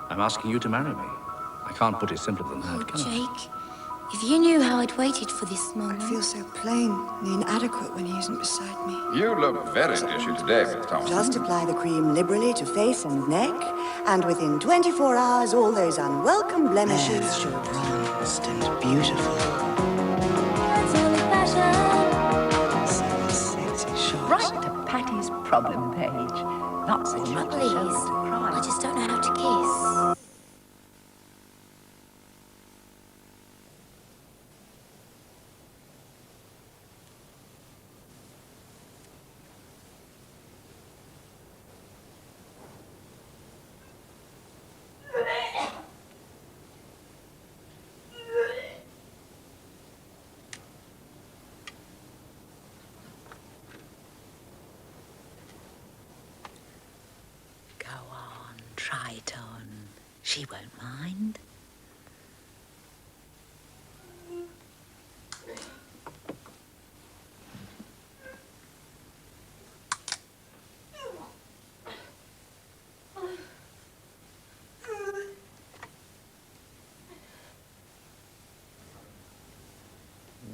I'm asking you to marry me. I can't put it simpler than that, can I? Jake, if you knew how I'd waited for this moment... I feel so plain and inadequate when he isn't beside me. You look very dishy today, Miss Thompson. Just apply the cream liberally to face and neck, and within 24 hours, all those unwelcome blemishes should... bronzed and beautiful. That's all the fashion. So sexy short. Right to Patty's problem page. Not so much Trouble a show is, to cry. I just don't know how to kiss. Go on, try it on. She won't mind.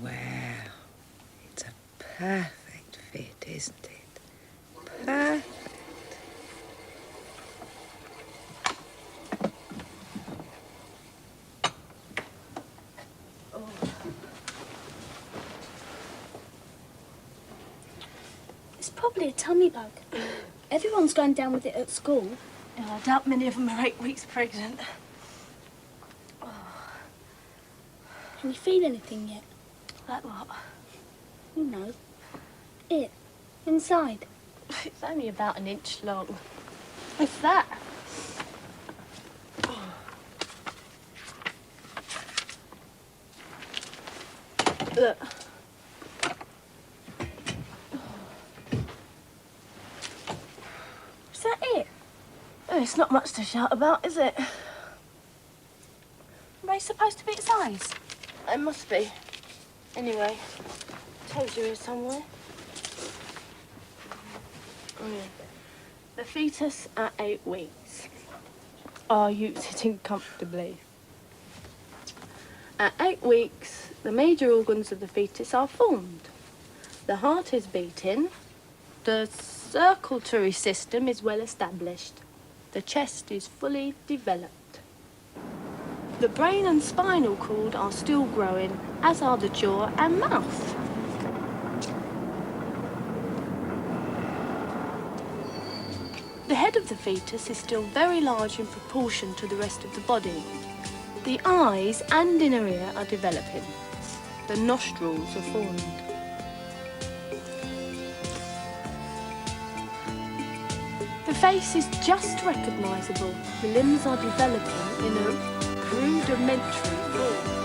Well, it's a perfect fit, isn't it? Perfect. It's probably a tummy bug. Everyone's going down with it at school. Yeah, I doubt many of them are 8 weeks pregnant. Can you feel anything yet? Like what? You know. It. Inside. It's only about an inch long. What's that? Look. Is that it? Oh, it's not much to shout about, is it? Are they supposed to be its eyes? It must be. Anyway, told you here somewhere. Oh, yeah. The fetus at 8 weeks. Are you sitting comfortably? At 8 weeks, the major organs of the fetus are formed. The heart is beating. The circulatory system is well established. The chest is fully developed. The brain and spinal cord are still growing, as are the jaw and mouth. The head of the fetus is still very large in proportion to the rest of the body. The eyes and inner ear are developing. The nostrils are formed. The face is just recognisable. The limbs are developing in a rudimentary form.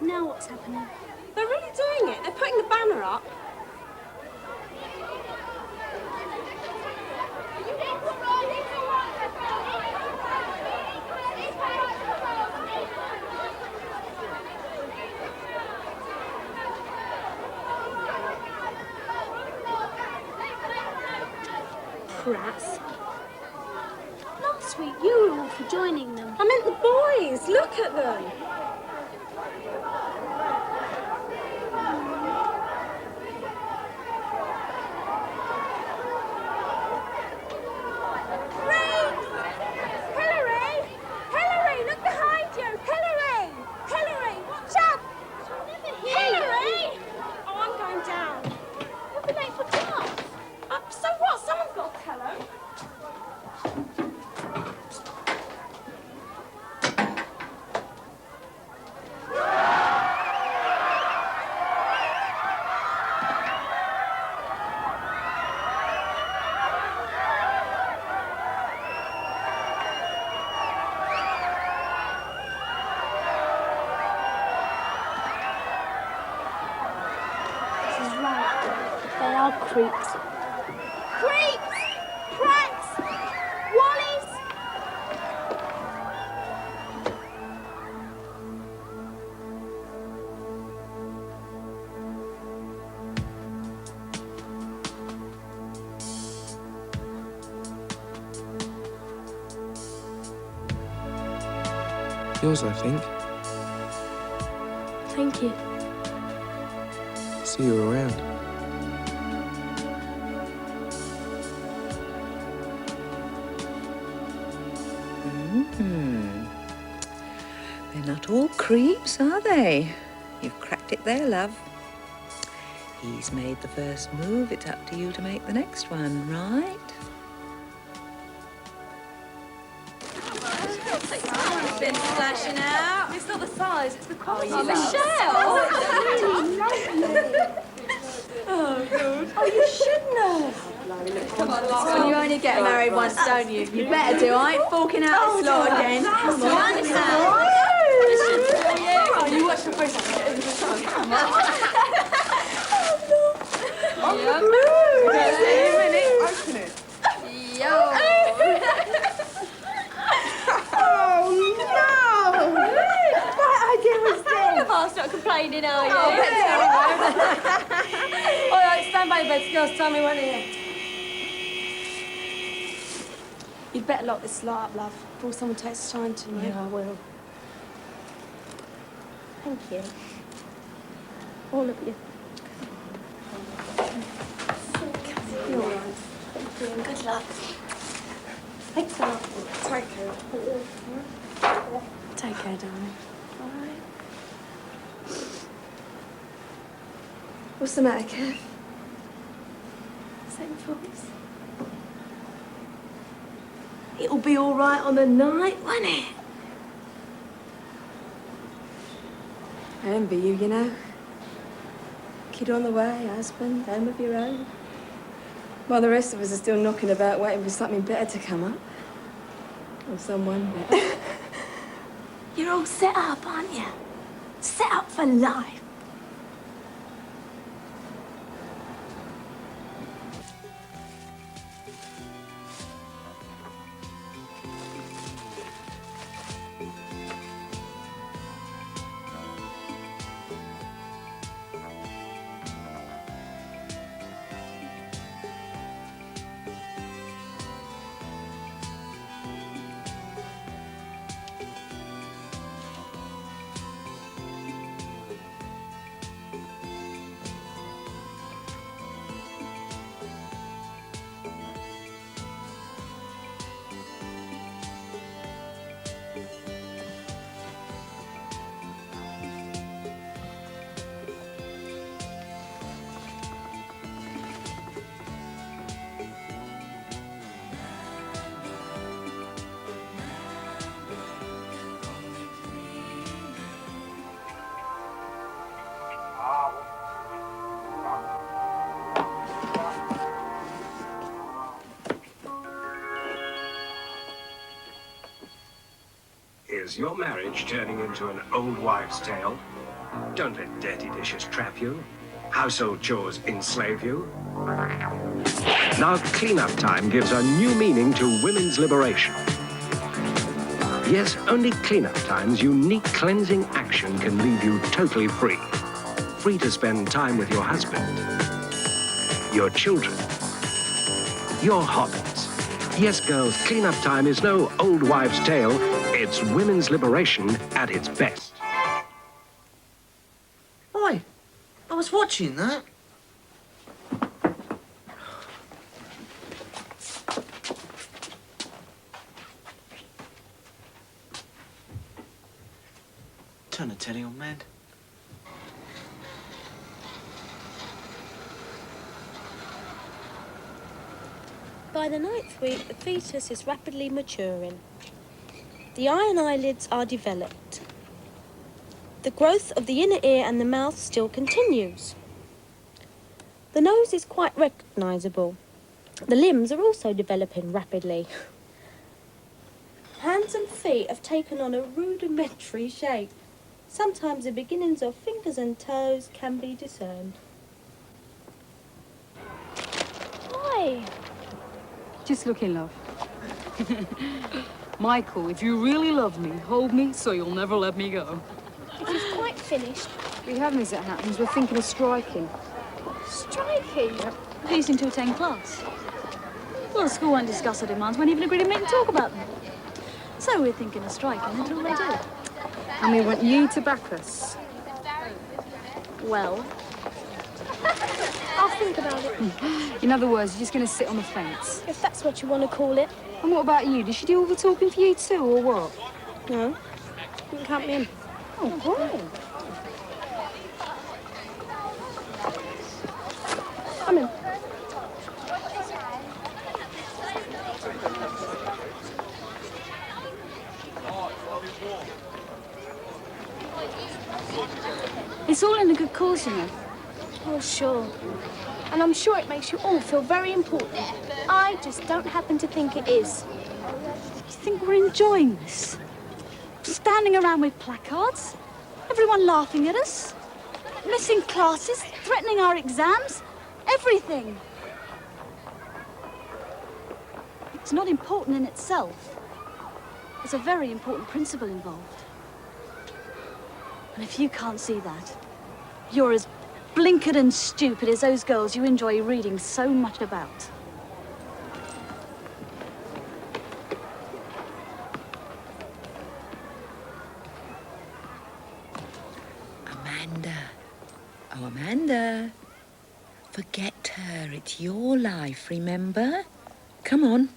Now what's happening? They're really doing it. They're putting the banner up. Prats. Last week you were all for joining them. I meant the boys. Look at them. creeps. Creeps! Cracks! Wallies! Yours, I think. Thank you. See you around. They're not all creeps, are they? You've cracked it there, love. He's made the first move. It's up to you to make the next one, right? Been splashing out. It's not the size, it's the quality. Oh, Michelle! Oh, you shouldn't have. Well, you only get married once, don't you? You better do. I ain't forking out this lot again. Come on, You watch the first one. Come on. Open it. Yo! I'll start complaining, are you? All right, stand by your beds, girls. Tell me when here. You'd better lock this lot up, love, before someone takes a shine to me. Yeah, I will. Thank you. All of you. You're all right. Thank you. Good luck. Thanks a lot. Take care. Take care, darling. All right. What's the matter, Kev? Same voice. It'll be all right on the night, won't it? I envy you, you know. Kid on the way, husband, home of your own. While the rest of us are still knocking about waiting for something better to come up. Or someone better. You're all set up, aren't you? Set up for life. Is your marriage turning into an old wives' tale? Don't let dirty dishes trap you. Household chores enslave you. Now clean-up time gives a new meaning to women's liberation. Yes, only clean-up time's unique cleansing action can leave you totally free. Free to spend time with your husband, your children, your hobbies. Yes, girls, clean-up time is no old wives' tale. It's women's liberation at its best. Oi, I was watching that. Turn the telly on, man. By the 9th week, the fetus is rapidly maturing. The eye and eyelids are developed. The growth of the inner ear and the mouth still continues. The nose is quite recognisable. The limbs are also developing rapidly. Hands and feet have taken on a rudimentary shape. Sometimes the beginnings of fingers and toes can be discerned. Hey. Just look in love. Michael, if you really love me, hold me so you'll never let me go. If you've quite finished. We haven't, as it happens. We're thinking of striking. Striking? Yep. Refusing to attend class. Well, the school won't discuss our demands, won't even agree to meet and talk about them. So we're thinking of striking until they do. And we want you to back us. Well, I'll think about it. In other words, you're just going to sit on the fence. If that's what you want to call it. And what about you? Does she do all the talking for you too, or what? No. You can count me in. Oh, great. I'm in. It's all in a good cause, you know. Oh, sure. And I'm sure it makes you all feel very important. I just don't happen to think it is. You think we're enjoying this? Standing around with placards, everyone laughing at us, missing classes, threatening our exams, everything. It's not important in itself. There's a very important principle involved. And if you can't see that, you're as blinkered and stupid as those girls you enjoy reading so much about. Amanda. Oh, Amanda. Forget her. It's your life, remember? Come on.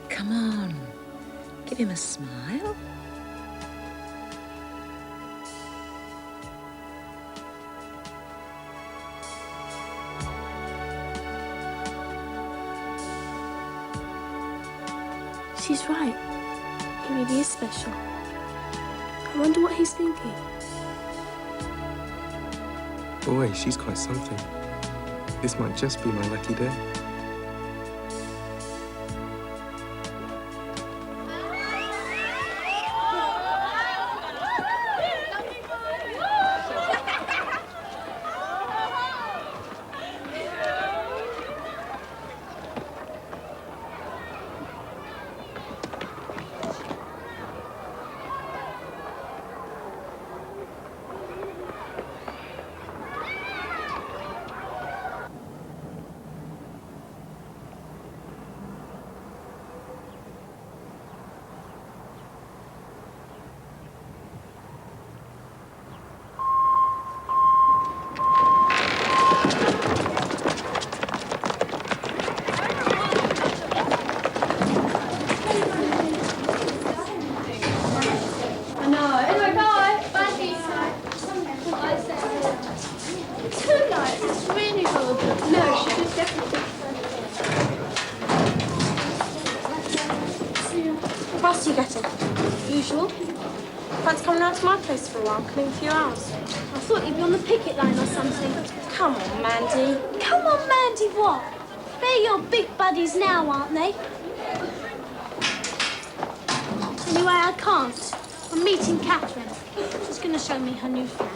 Come on. Give him a smile. She's right. He really is special. I wonder what he's thinking. Boy, she's quite something. This might just be my lucky day. What are you getting? Usual. Fancy coming round to my place for a while, clean a few hours. I thought you'd be on the picket line or something. Come on, Mandy. Come on, Mandy, what? They're your big buddies now, aren't they? Anyway, I can't. I'm meeting Catherine. She's going to show me her new flat.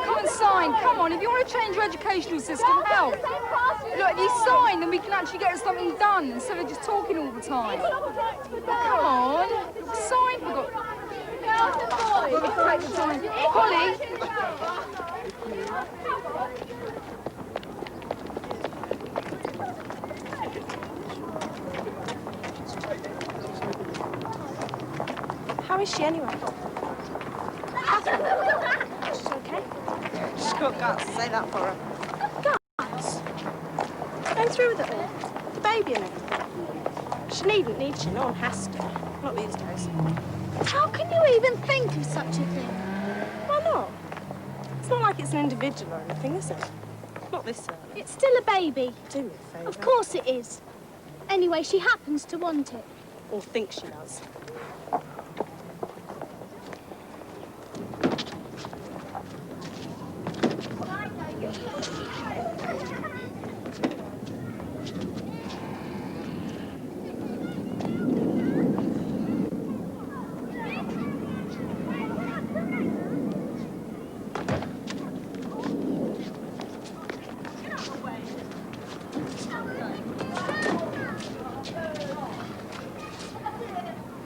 Come and sign. Come on, if you want to change your educational system, help. Look, if you sign, then we can actually get something done instead of just talking all the time. Come on, sign. We've got... Take the time. Holly. How is she anyway? She's okay? She's got guts to say that for her. Guts? Going through with it all? The baby and everything? She needn't, need she? No one has to. Not these days. How can you even think of such a thing? Why not? It's not like it's an individual or anything, is it? Not this early. It's still a baby. Do me a favour. Of course it is. Anyway, she happens to want it. Or thinks she does.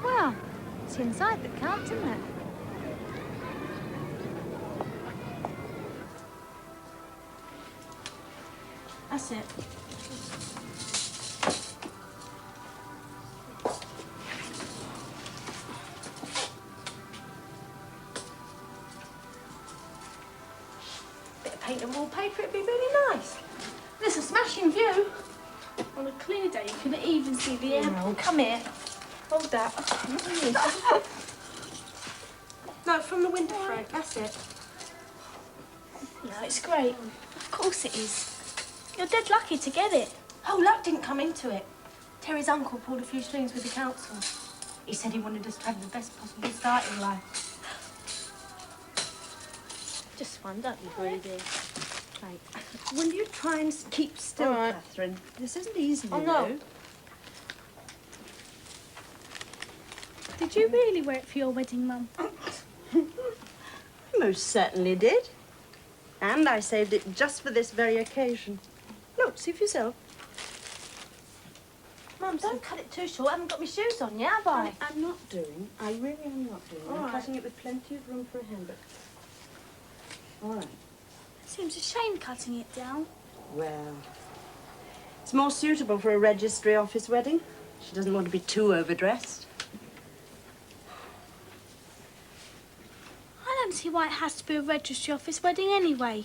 Well, it's inside that counts, isn't it? That's it. Bit of paint and wallpaper, it'd be really nice. There's a smashing view. On a clear day, you can even see the airport. Come here. Hold that. No, from the window frame. That's it. No, it's great. Of course it is. You're dead lucky to get it. Oh, luck didn't come into it. Terry's uncle pulled a few strings with the council. He said he wanted us to have the best possible start in life. Just one, don't be greedy. Right. Will you try and keep still, All right. Catherine? This isn't easy, you Oh, know. no. Did you really wear it for your wedding, Mum? Most certainly did. And I saved it just for this very occasion. Look, see for yourself. Mum, don't cut it too short. I haven't got my shoes on yet, have I? I'm not doing. I really am not doing. All I'm right. cutting it with plenty of room for a handbag. All right. Seems a shame cutting it down. Well, it's more suitable for a registry office wedding. She doesn't want to be too overdressed. I don't see why it has to be a registry office wedding anyway.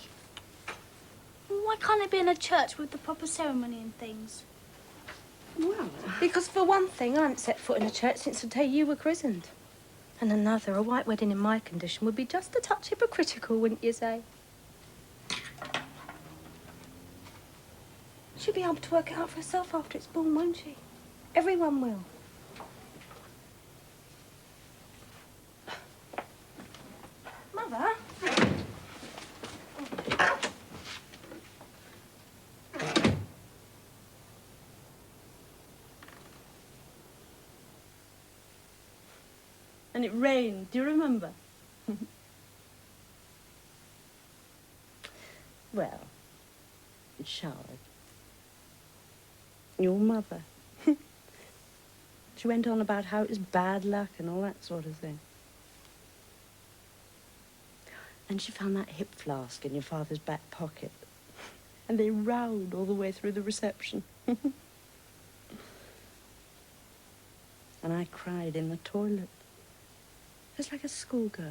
Why can't it be in a church with the proper ceremony and things? Well, Because for one thing, I haven't set foot in a church since the day you were christened. And another, a white wedding in my condition would be just a touch hypocritical, wouldn't you say? She'll be able to work it out for herself after it's born, won't she? Everyone will. Mother? and it rained. Do you remember? Well, it showered. Your mother. She went on about how it was bad luck and all that sort of thing. And she found that hip flask in your father's back pocket. And they rowed all the way through the reception. And I cried in the toilet. Just like a schoolgirl.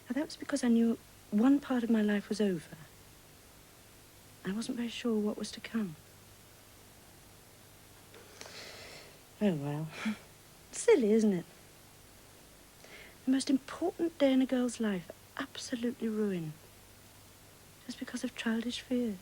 Now, that was because I knew one part of my life was over. I wasn't very sure what was to come. Oh, well. Silly, isn't it? The most important day in a girl's life, absolutely ruined. Just because of childish fears.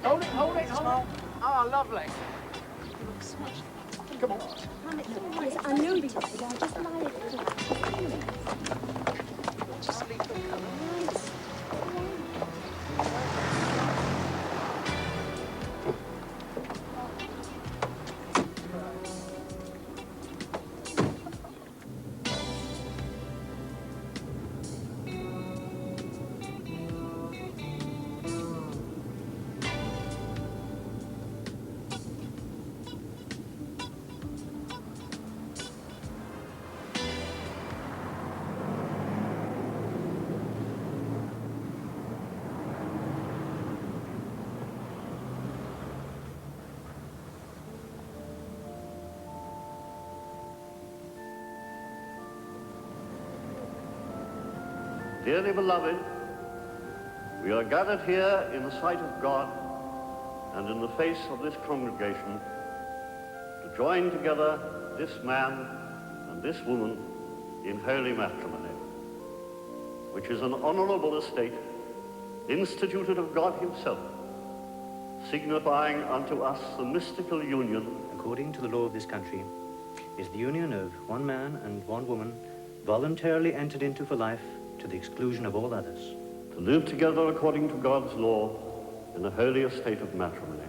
Hold it, hold it, hold it. Oh, lovely. Come on. I know you took it. I'll just lie it. Just leave them come. Dearly beloved, we are gathered here in the sight of God and in the face of this congregation to join together this man and this woman in holy matrimony, which is an honorable estate instituted of God himself, signifying unto us the mystical union. According to the law of this country, is the union of one man and one woman voluntarily entered into for life to the exclusion of all others. To live together according to God's law in the holy estate of matrimony.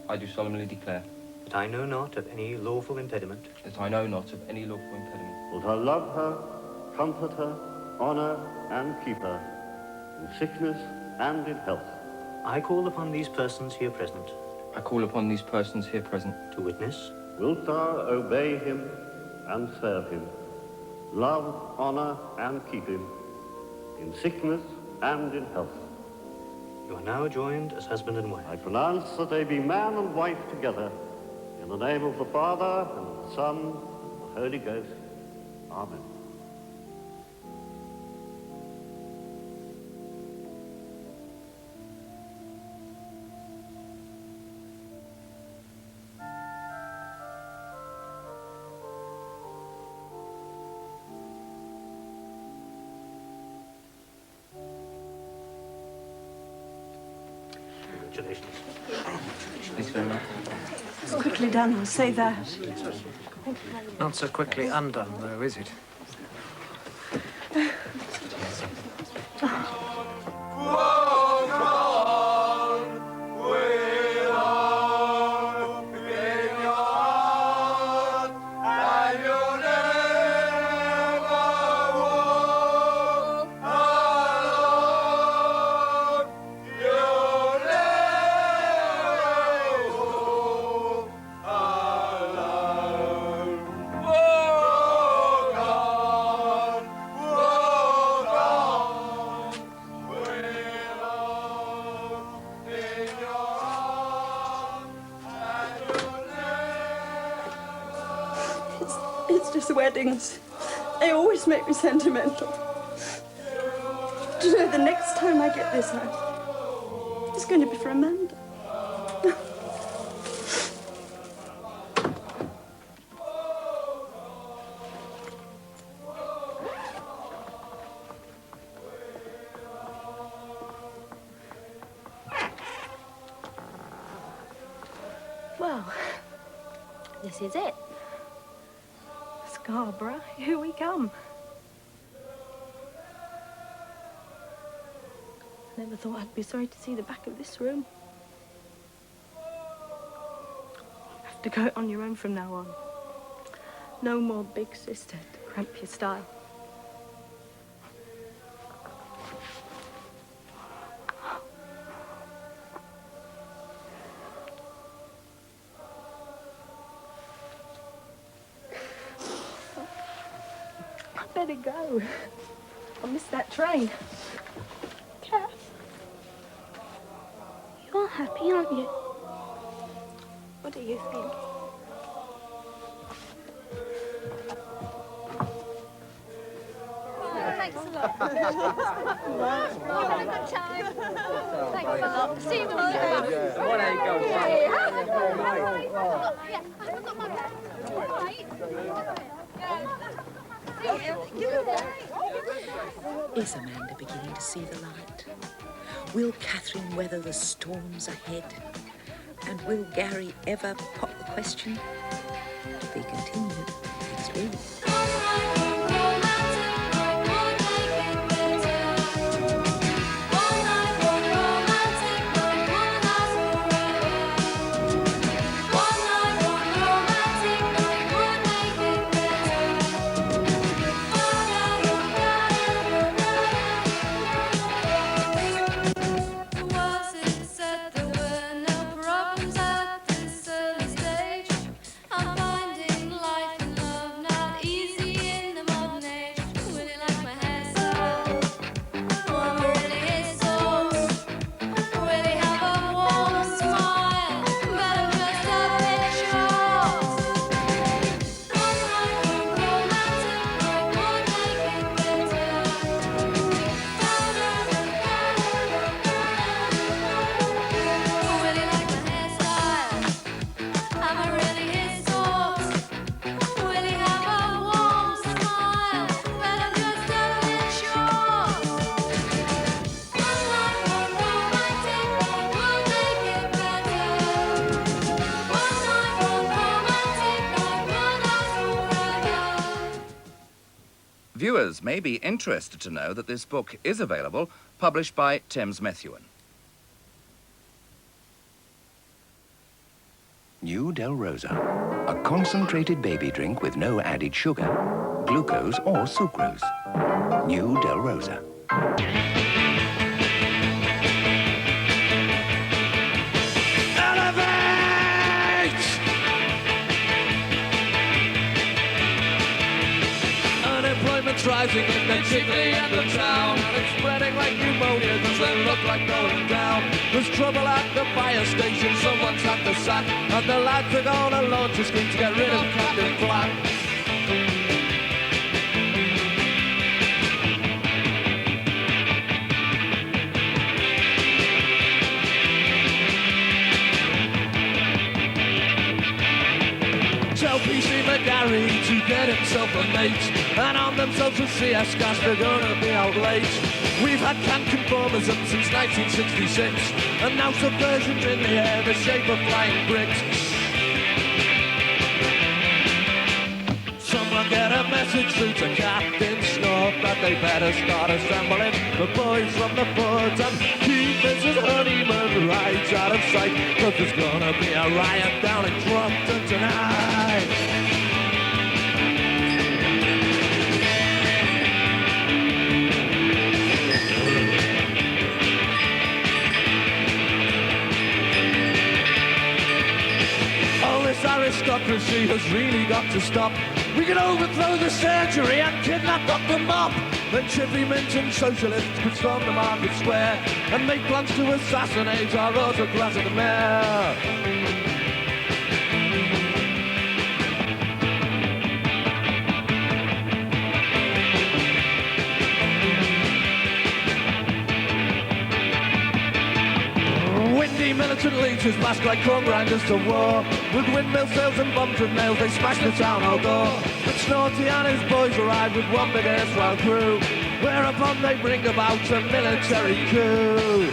I do solemnly declare that I know not of any lawful impediment. That I know not of any lawful impediment. That I love her, comfort her, honor and keep her in sickness and in health. I call upon these persons here present. I call upon these persons here present to witness. Wilt thou obey him and serve him, love, honor and keep him in sickness and in health? You are now joined as husband and wife. I pronounce that they be man and wife together in the name of the Father and of the Son and of the Holy Ghost. Amen. Congratulations. Thanks very much. It's quickly done, I'll say that. Not so quickly undone, though, is it? It's just weddings. They always make me sentimental. Do you know, the next time I get this out, it's going to be for Amanda. Well, this is it. Scarborough, here we come. Never thought I'd be sorry to see the back of this room. Have to go it on your own from now on. No more big sister to cramp your style. Better go. I missed that train. Kath, you're happy, aren't you? What do you think? Thanks a lot. You've had a good time. Thanks a lot. See you when you get back. There you go. Yeah, I've got my bag. All right. Is Amanda beginning to see the light? Will Catherine weather the storms ahead? And will Gary ever pop the question? To be continued next week. I'm finding life and love not easy in the viewers may be interested to know that this book is available, published by Thames Methuen. New Del Rosa, a concentrated baby drink with no added sugar, glucose or sucrose. New Del Rosa. Unemployment's rising in the city and the town, and it's spreading like pneumonia, does they look like going down? There's trouble at the fire station, someone's had the sack, and the lads are gonna launch a scheme to get rid of Captain Black. Tell PC McGarry to get himself a mate, and on themselves with CS gas, they're gonna be out late. We've had camp conformism since 1966, and now subversion's in the air, the shape of flying bricks. Someone get a message through to Captain Snork that they better start assembling the boys from the forts and keep Mrs. Honeyman right out of sight, 'cause there's gonna be a riot down in Crompton tonight. All this aristocracy has really got to stop. We can overthrow the surgery and kidnap Dr. Mop. Then Chippy Minton socialists could storm the market square and make plans to assassinate our autocrat of the mayor. Windy militant leaders blast like corn grinders to war. With windmill sails and bombs with nails, they smash the town hall door. But Snorty and his boys arrive with one big erstwhile crew, whereupon they bring about a military coup.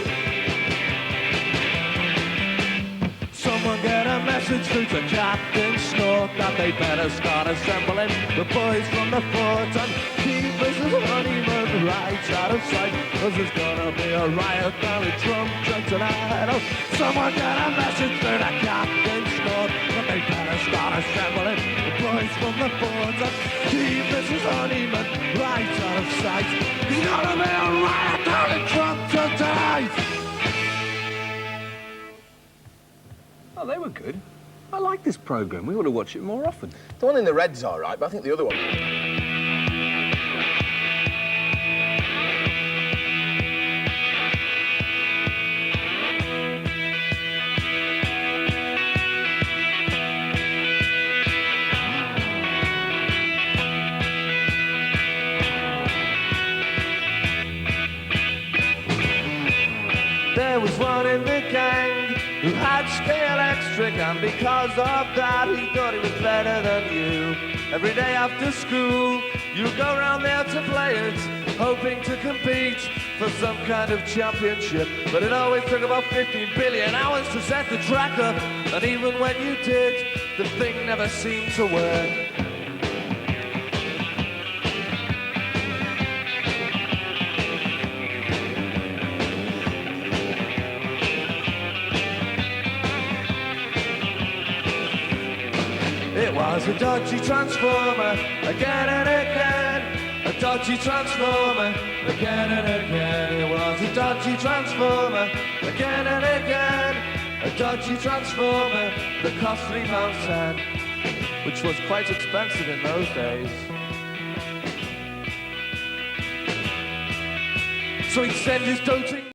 Someone get a message through to Captain Snork that they better start assembling the boys from the fort and keep Mrs. Honeyman right out of sight, 'cause there's gonna be a riot down in Trumpton tonight. Oh, someone get a message through to Captain Snork that they better start assembling the boys from the fort and keep Mrs. Honeyman right out of sight. There's gonna be a riot down in Trumpton tonight. Oh, they were good. I like this programme. We ought to watch it more often. The one in the red's all right, but I think the other one... There was one in the gang who had scale electric, and because of that he thought he was better than you. Every day after school you'd go round there to play it, hoping to compete for some kind of championship, but it always took about 15 billion hours to set the track up, and even when you did, the thing never seemed to work. It was a dodgy transformer, again and again. A dodgy transformer, again and again. It was a dodgy transformer, again and again. A dodgy transformer that cost £3.10, which was quite expensive in those days. So he'd send his doting